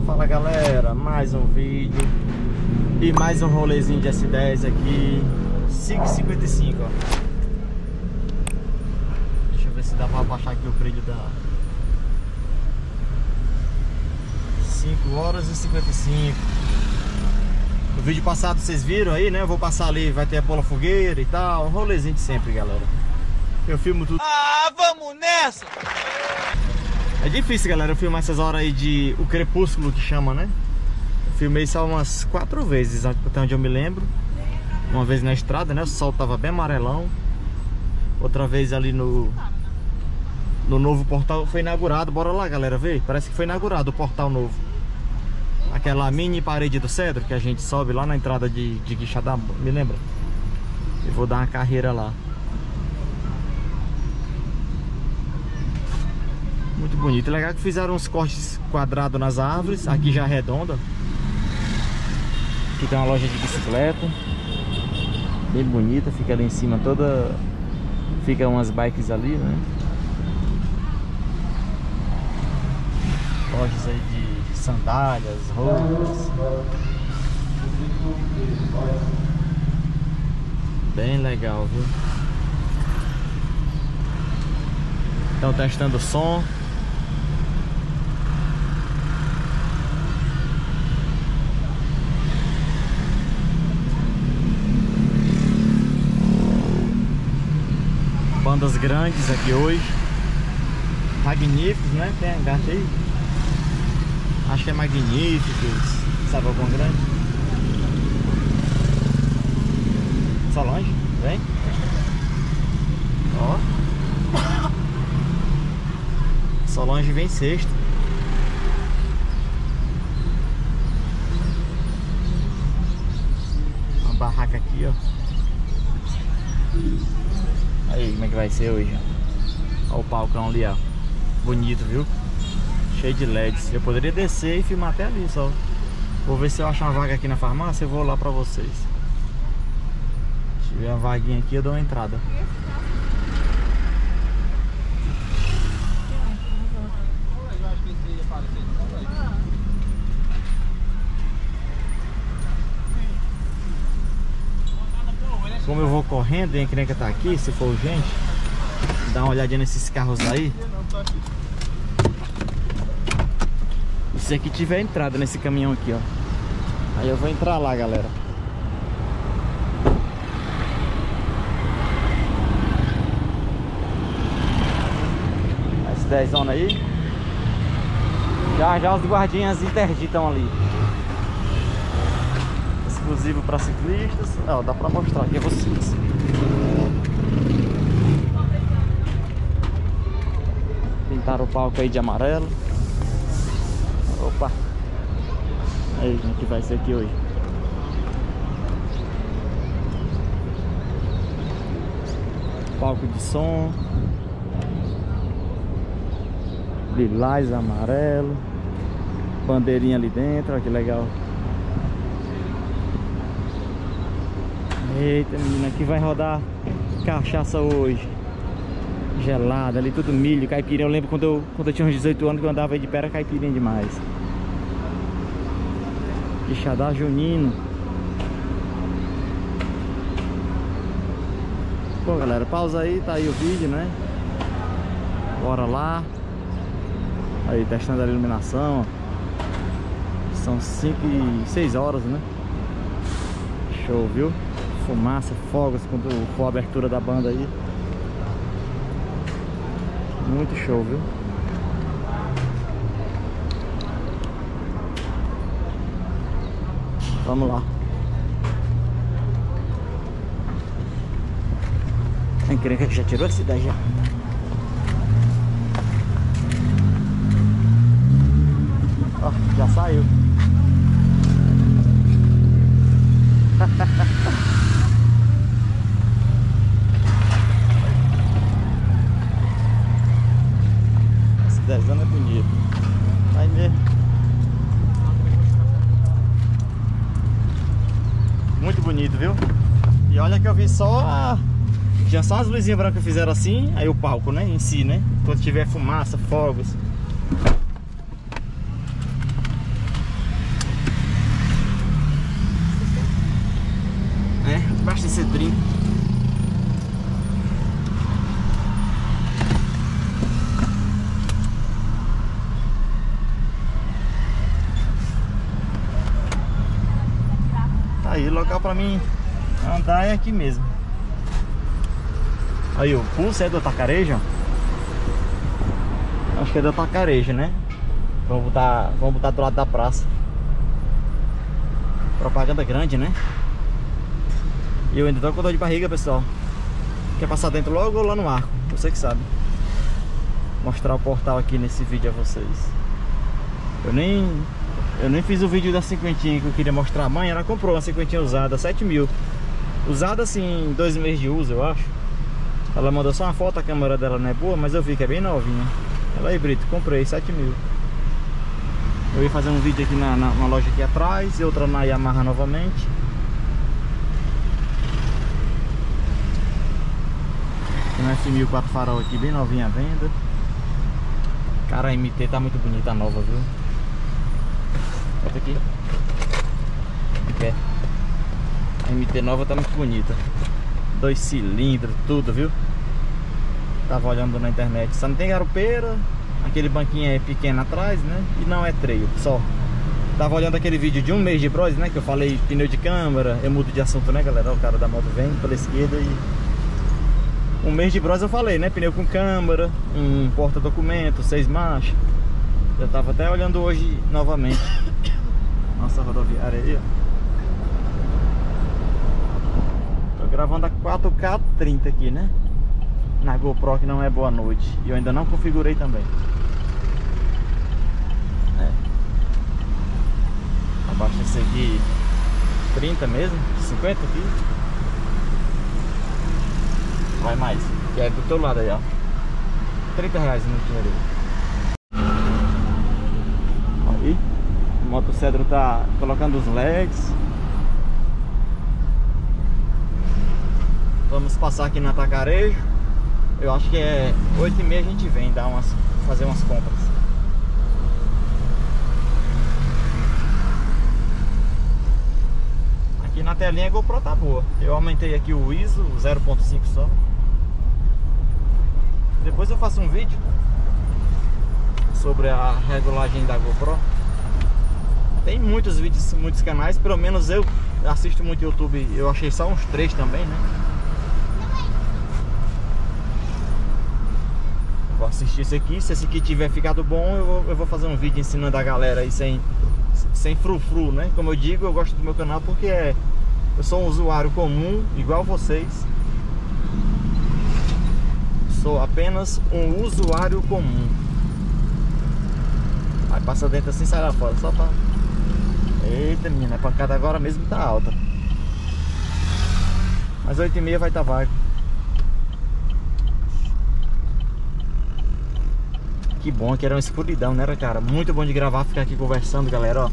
Fala galera, mais um vídeo e mais um rolezinho de S10 aqui. 5h55, ó. Deixa eu ver se dá pra abaixar aqui o brilho da 5h55. No vídeo passado vocês viram aí, né? Eu vou passar ali, vai ter a bola fogueira e tal. Um rolezinho de sempre, galera. Eu filmo tudo. Ah, vamos nessa! É difícil, galera, eu filmar essas horas aí de o crepúsculo que chama, né? Eu filmei só umas 4 vezes, até onde eu me lembro. Uma vez na estrada, né? O sol tava bem amarelão. Outra vez ali no novo portal, foi inaugurado. Bora lá, galera, ver. Parece que foi inaugurado o portal novo. Aquela mini parede do cedro que a gente sobe lá na entrada de Quixadá, me lembra? Eu vou dar uma carreira lá. Muito bonito, legal que fizeram uns cortes quadrados nas árvores. Aqui já redonda. Aqui tem uma loja de bicicleta bem bonita, fica ali em cima toda. Fica umas bikes ali, né? Lojas aí de sandálias, roupas. Bem legal, viu? Estão testando o som. Bandas grandes aqui hoje. Magníficos, né? Tem engate aí. Acho que é Magníficos. Sabe algum grande? Solange, vem. Ó. Solange vem sexto. Uma barraca aqui, ó. Aí, como é que vai ser hoje? Olha o palcão ali, ó. Bonito, viu? Cheio de LEDs. Eu poderia descer e filmar até ali só. Vou ver se eu achar uma vaga aqui na farmácia. Eu vou lá pra vocês. Se tiver uma vaguinha aqui, eu dou uma entrada. Como eu vou correndo e a encrenca tá aqui, se for urgente, dá uma olhadinha nesses carros aí. E se aqui tiver entrada nesse caminhão aqui, ó. Aí eu vou entrar lá, galera. S10 zona aí. Já os guardinhas interditam ali. Exclusivo para ciclistas. Ó, dá para mostrar aqui a vocês. Pintaram o palco aí de amarelo. Opa! Aí, como que vai ser aqui hoje? Palco de som. Lilás, amarelo. Bandeirinha ali dentro, olha que legal. Eita, menina, aqui vai rodar cachaça hoje. Gelada ali, tudo milho, caipirinha. Eu lembro quando eu tinha uns 18 anos que eu andava aí de pé, era caipirinha demais. Quixadá junino. Pô, galera, pausa aí, tá aí o vídeo, né? Bora lá. Aí, testando a iluminação, ó. São 6 horas, né? Show, viu? Fumaça, fogos quando for a abertura da banda aí. Muito show, viu? Vamos lá. A encrenca que já tirou esse daí já. Ó, já saiu. Esse desenho é bonito. Vai ver. Muito bonito, viu? E olha que eu vi só tinha só as luzinhas brancas que fizeram assim. Aí o palco, né, em si, né? Quando tiver fumaça, fogos. aí, o local pra mim andar é aqui mesmo. Aí o Pulse é do Atacarejo. Acho que é do Atacarejo, né? Vamos botar do lado da praça. Propaganda grande, né? E eu ainda tô com dor de barriga, pessoal. Quer passar dentro logo ou lá no arco? Você que sabe. Mostrar o portal aqui nesse vídeo a vocês. Eu nem fiz o vídeo da cinquentinha que eu queria mostrar. A mãe, ela comprou uma cinquentinha usada, 7 mil. Usada assim, 2 meses de uso, eu acho. Ela mandou só uma foto, a câmera dela não é boa, mas eu vi que é bem novinha. Ela aí, Brito, comprei, 7 mil. Eu ia fazer um vídeo aqui na loja aqui atrás e outra na Yamaha novamente. Tem uma F1000 4 farol aqui, bem novinha à venda. Cara, a MT tá muito bonita, a nova, viu? Bota aqui. De pé. A MT nova tá muito bonita. 2 cilindros, tudo, viu? Tava olhando na internet. Só não tem garupeira. Aquele banquinho é pequeno atrás, né? E não é treio, só. Tava olhando aquele vídeo de 1 mês de bros, né? Que eu falei pneu de câmara. Eu mudo de assunto, né, galera? O cara da moto vem pela esquerda e... 1 mês de bros eu falei, né? Pneu com câmara, um porta-documento, 6 marchas. Eu tava até olhando hoje novamente. Nossa rodoviária aí, ó. Tô gravando a 4K 30 aqui, né? Na GoPro, que não é boa noite. E eu ainda não configurei também. Abaixa esse aqui 30 mesmo, 50 aqui. Vai mais, que é do teu lado aí, ó. 30 reais no dinheiro aí. O motocedro tá colocando os LEDs. Vamos passar aqui no Atacarejo. Eu acho que é 8h30 a gente vem fazer umas compras. Aqui na telinha a GoPro tá boa. Eu aumentei aqui o ISO 0.5 só. Depois eu faço um vídeo sobre a regulagem da GoPro. Tem muitos vídeos, muitos canais. Pelo menos eu assisto muito YouTube. Eu achei só uns 3 também, né? Vou assistir esse aqui. Se esse aqui tiver ficado bom, eu vou fazer um vídeo ensinando a galera aí sem frufru, né? Como eu digo, eu gosto do meu canal porque eu sou um usuário comum, igual vocês. Sou apenas um usuário comum. Aí passa dentro assim, sai lá fora, só pra... Eita, menina, a pancada agora mesmo tá alta. Mas 8h30 vai estar vago. Que bom que era uma escuridão, né, cara? Muito bom de gravar, ficar aqui conversando, galera, ó.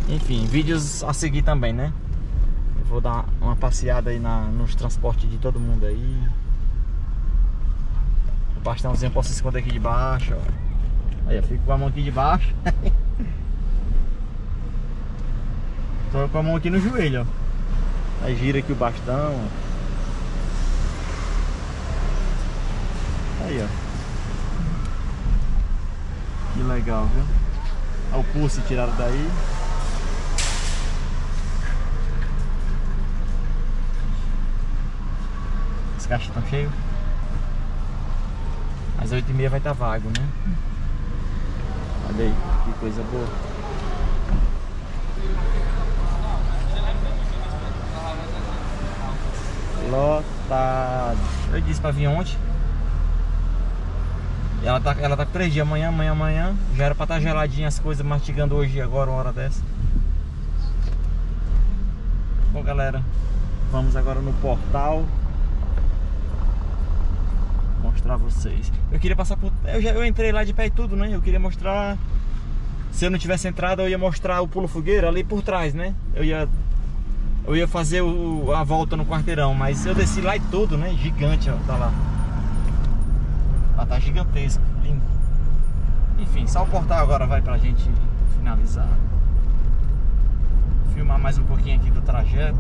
Enfim, vídeos a seguir também, né? Eu vou dar uma passeada aí nos transportes de todo mundo aí. O bastãozinho eu posso esconder aqui de baixo, ó. Aí, eu fico com a mão aqui de baixo. Tô com a mão aqui no joelho, ó. Aí gira aqui o bastão, ó. Aí, ó. Que legal, viu? Olha o pulse tirado daí. As caixas estão cheias. Às 8h30 vai estar vago, né? Olha aí, que coisa boa. Lotado. Eu disse pra vir ontem. Ela tá com 3 dias, amanhã. Já era pra estar geladinha as coisas, mastigando hoje, agora, uma hora dessa. Bom, galera, vamos agora no portal. Mostrar vocês. Eu queria passar por... Eu entrei lá de pé e tudo, né? Eu queria mostrar... Se eu não tivesse entrado, eu ia mostrar o pulo fogueira ali por trás, né? Eu ia fazer a volta no quarteirão, mas eu desci lá e tudo, né? Gigante, ó, tá lá. Ela tá gigantesco, lindo. Enfim, só o portal agora vai pra gente finalizar. Filmar mais um pouquinho aqui do trajeto.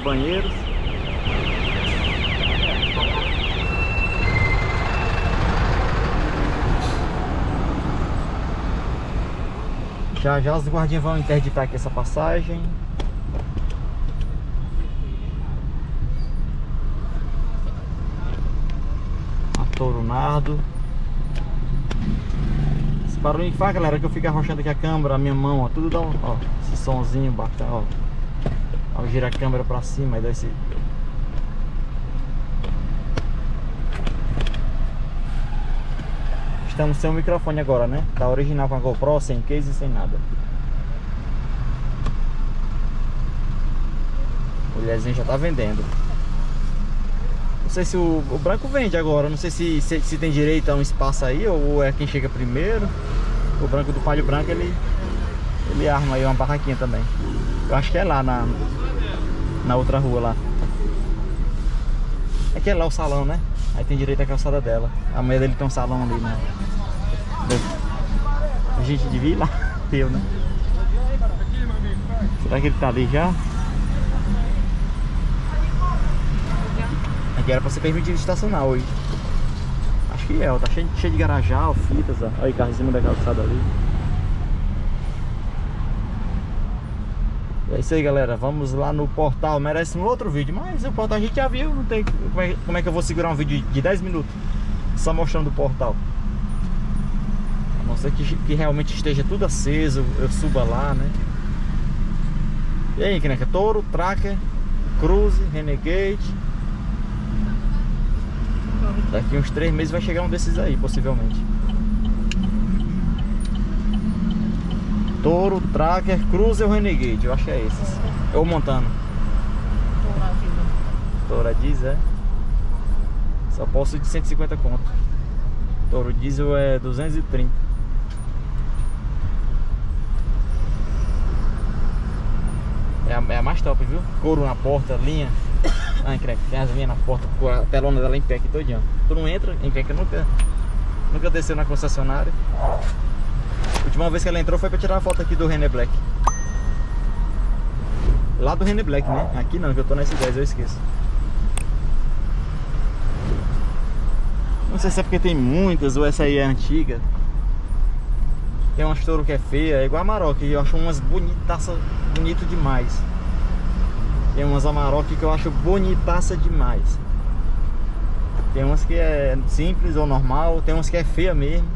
banheiros. Já já os guardinhas vão interditar aqui essa passagem. A Touro Nardo. Esse barulho que faz, galera, que eu fico arrochando aqui a câmera, a minha mão, ó, tudo dá um, ó, esse sonzinho bacana, ó. Ao girar a câmera pra cima, aí dá esse... Estamos sem o microfone agora, né? Tá original com a GoPro, sem case e sem nada. O mulherzinho já tá vendendo. Não sei se o branco vende agora. Não sei se tem direito a um espaço aí ou é quem chega primeiro. O branco do Palio Branco, ele arma aí uma barraquinha também. Eu acho que é lá na outra rua lá. É que é lá o salão, né? Aí tem direito à calçada dela. A mulher dele tem um salão ali, né? A gente devia ir lá. Eu, né? Será que ele tá ali já? Aqui era pra ser permitido estacionar hoje. Acho que é, ó. Tá cheio de garajal, fitas, ó. Olha aí, carro em cima da calçada ali. É isso aí, galera, vamos lá no portal. Merece um outro vídeo, mas o portal a gente já viu. Não tem como é que eu vou segurar um vídeo de 10 minutos só mostrando o portal. A não ser que realmente esteja tudo aceso, eu suba lá, né? E aí, que Touro, Tracker, Cruze, Renegade. Daqui uns 3 meses vai chegar um desses aí, possivelmente. Touro, Tracker, Cruze ou Renegade, eu acho que é esses. Ou Montano. Touro diesel, é? Só posso de 150 conto. Touro diesel é 230. É a mais top, viu? Couro na porta, linha. Ah, tem as linhas na porta com a telona dela em pé aqui todinha. Tu não entra em pé, que nunca desceu na concessionária. A última vez que ela entrou foi pra tirar uma foto aqui do René Black. Lá do René Black, né? Aqui não, que eu tô na S10, eu esqueço. Não sei se é porque tem muitas ou essa aí é antiga. Tem umas Touro que é feia, é igual a Amarok. Eu acho umas bonitaça, bonito demais. Tem umas Amarok que eu acho bonitaça demais. Tem umas que é simples ou normal, tem umas que é feia mesmo.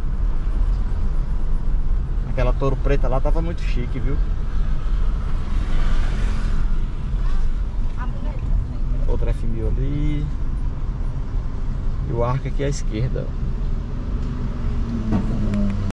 Aquela Touro preta lá tava muito chique, viu? Outra F1000 ali. E o Arca aqui à esquerda, ó.